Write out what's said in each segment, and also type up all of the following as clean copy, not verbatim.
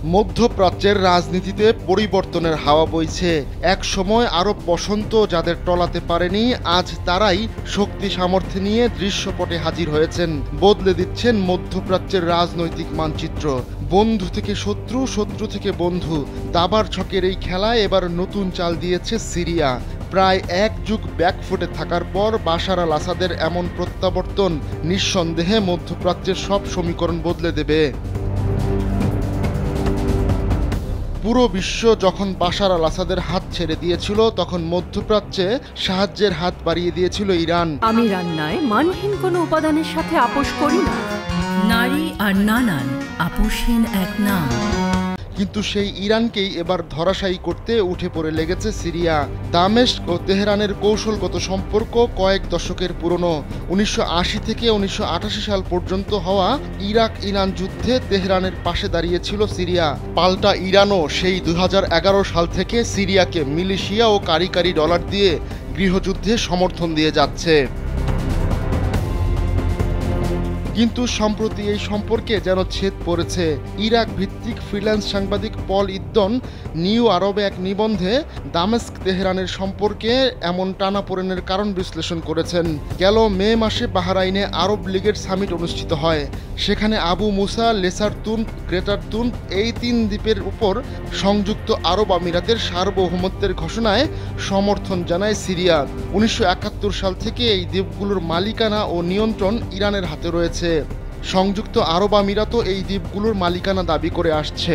মধ্যপ্রাচ্যের রাজনীতিতে পরিবর্তনের হাওয়া বইছে। এক সময় আরব বসন্ত যাদের টলাতে পারেনি, আজ তারাই শক্তি সামর্থ্য নিয়ে দৃশ্যপটে হাজির হয়েছেন। বদলে দিচ্ছেন মধ্যপ্রাচ্যের রাজনৈতিক মানচিত্র। বন্ধু থেকে শত্রু, শত্রু থেকে বন্ধু, দাবার ছকের এই খেলায় এবার নতুন চাল দিয়েছে সিরিয়া। প্রায় এক যুগ ব্যাকফুটে থাকার পর বাশার আল আসাদের এমন প্রত্যাবর্তন নিঃসন্দেহে মধ্যপ্রাচ্যের সব সমীকরণ বদলে দেবে। পুরো বিশ্ব যখন বাশার আল আসাদের হাত ছেড়ে দিয়েছিল, তখন মধ্যপ্রাচ্যে সাহায্যের হাত বাড়িয়ে দিয়েছিল ইরান। আমি রান্নায় মানহীন কোনো উপাদানের সাথে আপোষ করি না। নারী আর নানান আপোষহীন এক নাম। কিন্তু সেই ইরানকেই এবার ধরাশায়ী করতে উঠে পড়ে লেগেছে সিরিয়া। দামেস্ক ও তেহরানের কৌশলগত সম্পর্ক কয়েক দশকের পুরনো। 1980 থেকে 1988 সাল পর্যন্ত হওয়া ইরাক ইরান যুদ্ধে তেহরানের পাশে দাঁড়িয়েছিল সিরিয়া। পাল্টা ইরানও সেই 2011 সাল থেকে সিরিয়াকে মিলিশিয়া ও কারি ডলার দিয়ে গৃহযুদ্ধে সমর্থন দিয়ে যাচ্ছে। কিন্তু সম্প্রতি এই সম্পর্কে যেন ছেদ পড়েছে। ইরাক ভিত্তিক ফ্রিল্যান্স সাংবাদিক পল ইদ্দন নিউ আরবে এক নিবন্ধে দামেস্ক তেহরানের সম্পর্কে এমন টানাপোড়েনের কারণ বিশ্লেষণ করেছেন। গেল মে মাসে বাহরাইনে আরব লীগের সামিট অনুষ্ঠিত হয়। সেখানে আবু মুসা, লেসার তুন, গ্রেটার তুন এই 3 দ্বীপের উপর সংযুক্ত আরব আমিরাতের সার্বভৌমত্বের ঘোষণায় সমর্থন জানায় সিরিয়া। 1971 সাল থেকে এই দ্বীপগুলোর মালিকানা ও নিয়ন্ত্রণ ইরানের হাতে রয়েছে। সংযুক্ত আরব আমিরাতও এই দ্বীপগুলোর মালিকানা দাবি করে আসছে।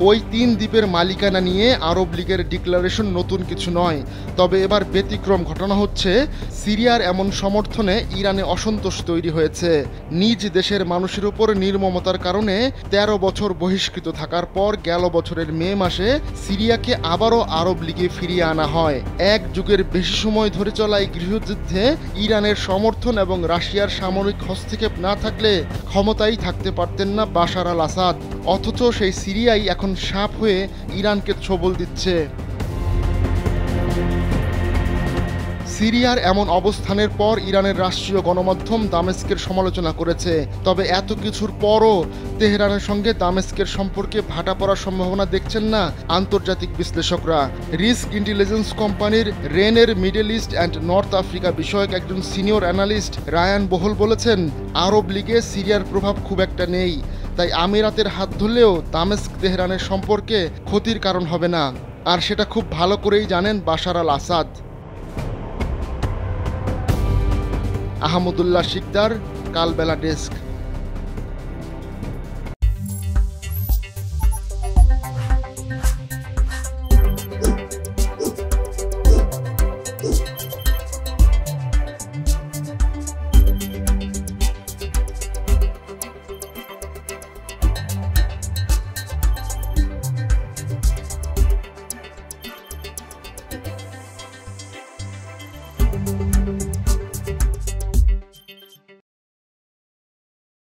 ওই 3 দ্বীপের মালিকানা নিয়ে আরব লীগের ডিক্লারেশন নতুন কিছু নয়। তবে এবার ব্যতিক্রম ঘটনা হচ্ছে, সিরিয়ার এমন সমর্থনে ইরানে অসন্তোষ তৈরি হয়েছে। নিজ দেশের মানুষের উপর নির্মমতার কারণে 13 বছর বহিষ্কৃত থাকার পর গেল বছরের মে মাসে সিরিয়াকে আবারও আরব লীগে ফিরিয়ে আনা হয়। এক যুগের বেশি সময় ধরে চলা এই গৃহযুদ্ধে ইরানের সমর্থন এবং রাশিয়ার সামরিক হস্তক্ষেপ না থাকলে ক্ষমতায় থাকতে পারতেন না বাশার আল আসাদ। অথচ সেই সিরিয়াই এখন সাপ হয়ে ইরানকে ছোবল দিচ্ছে। সিরিয়ার এমন অবস্থানের পর ইরানের রাষ্ট্রীয় গণমাধ্যম দামেস্কের সমালোচনা করেছে। তবে এত কিছুর পরও তেহরানের সঙ্গে দামেস্কের সম্পর্কে ভাটা পড়ার সম্ভাবনা দেখছেন না আন্তর্জাতিক বিশ্লেষকরা। রিস্ক ইন্টেলিজেন্স কোম্পানির রেনের Middle East and North Africa বিষয়ক একজন সিনিয়র অ্যানালিস্ট রায়ান বোহল বলেছেন, আরব লীগে সিরিয়ার প্রভাব খুব একটা নেই। তাই আমিরাতের হাত ধরলেও দামেস্ক তেহরানের সম্পর্কে ক্ষতির কারণ হবে না। আর সেটা খুব ভালো করেই জানেন বাশার আল আসাদ। আহমদুল্লাহ শিকদার, কালবেলা ডেস্ক।